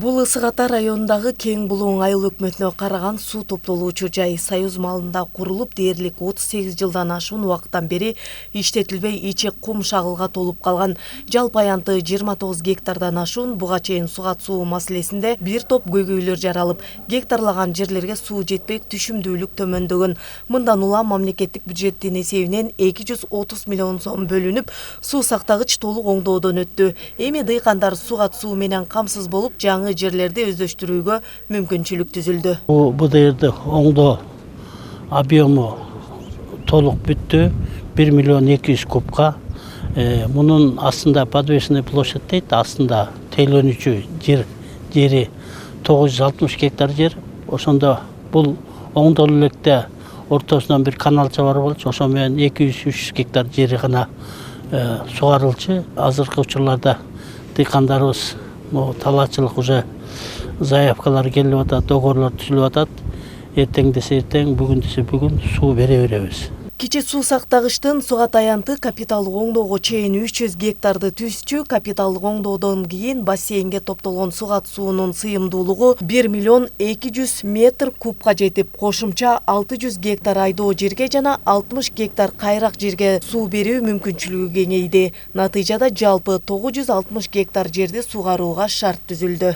Бул Ысык Ата районундагы Кең Булуң айыл өкмөтүнө караган суу топтолуучу жай Союз малында курулуп дээрлик 38 жылдан ашуун убакыттан бери иштетилбей ичи кум шагылга толуп калган. Жалпы аянты 29 гектардан ашуун буга чейин сугат суу маселесинде бир топ көйгөйлөр жаралып, гектарлаган жерлерге суу жетпей түшүмдүүлүк төмөндөгөн. Мындан улам мамлекеттик бюджеттин эсебинен 230 миллион сом бөлүнүп, суу сактагыч толук оңдоодон өттү. Эми дыйкандар сугат суу менен камсыз болуп, жаңы жерлерди өздөштүрүүгө мүмкүнчүлүк түзүлдү. Bu yerде оңдоо объему толук бүттү, 1 миллион 200 кубка. Мунун астында подвешенный площадь дейт, астында тейлөнүүчү жери 960 гектар жер. Ошондо бул оңдолуу электе ортосунан бир каналча бар болчу, ошо менен 200-300 гектар жери гана сугарылчу. Азыркы учурларда дыйкандарыбыз талаачылык уже заявкалар келип атат, договорлор түзүлүп атат. Эртең десе эртең, бүгүн десе бүгүн суу бере беребиз. Кичи суу сактагычтын сугат аянты капиталдык оңдоого чейин 300 гектарды түзчү. Капиталдык оңдоодон кийин бассейнге топтолгон сугат суунун сыйымдуулугу 1 миллион 200 метр кубка жетип, кошумча 600 гектар айдоо жерге жана 60 гектар кайрак жерге суу берүү мүмкүнчүлүгү кеңейди. Натыйжада жалпы 960 гектар жерди сугарууга шарт түзүлдү.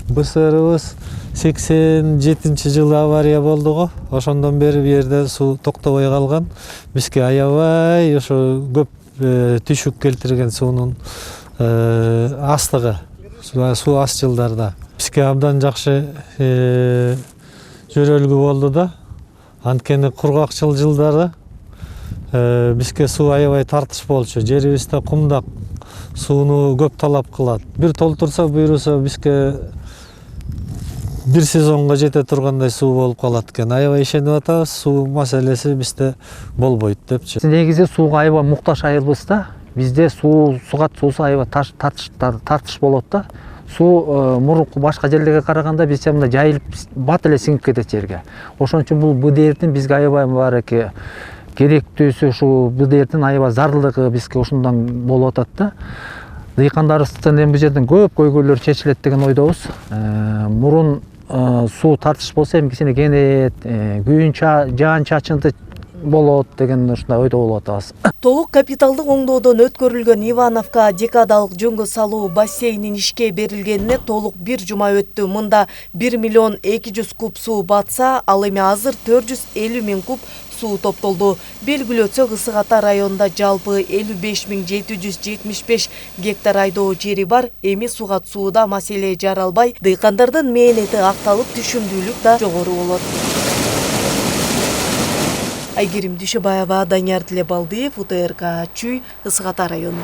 БСРыбыз 87-жылы авария болду го. Ошондон бери бу жерде суу токтобой калган. Бизге аябай ошо көп түшүк келтирген суунун астыгы, суу аз жылдарда. Бизге абдан жакшы жөрөлгү болду да. Анткени кургакчыл жылдары бизге суу аябай тартыш болчу. Жерибизде кумдак, сууну көп талап кылат. Бир толтурса буйруса бизге бир сезонго жете тургандай суу болуп калат экен. Аябай ишенип атабыз, суу маселеси бизде болбойт депчи. Негизи сууга аябай муктаж айылбыз да. Бизде сугат суусу аябай тартыш болот да. Суу мурунку башка жерлерге караганда бизде мындай жайылып бат эле сиңип кетет жерге. Ошон үчүн бул БДРдин бизге аябай бареки керектүүсү, ушу БДРдин аябай зарылдыгы бизге ушундан болуп атат да. Дыйкандарыбыздын эми бул жерден көп көйгөйлөр чечилет деген ойдобуз. Мурун суу тартыш болсо эми кичине кенет күйүн жаан чачынды болот деген ушундай ойдо болуп атабыз. Толук капиталдык оңдоодон өткөрүлгөн Ивановка декадалык жөнгө салуу бассейнин ишке берилгенине толук бир жума өттү. Мында 1 миллион 200 куб суу батса, ал эми азыр 450 миң куб суу топтолду. Белгилөөсөк, Ысык Ата районунда жалпы 55 гектар айдоо жери бар. Эми сугат сууда маселе жаралбай, дыйкандардын мээнети акталып, түшүмдүүлүк да жогору болот. Айгерим Дүйшөбаева, Данияр Тилебалдиев, УТРК Чүй, Ысык Ата району.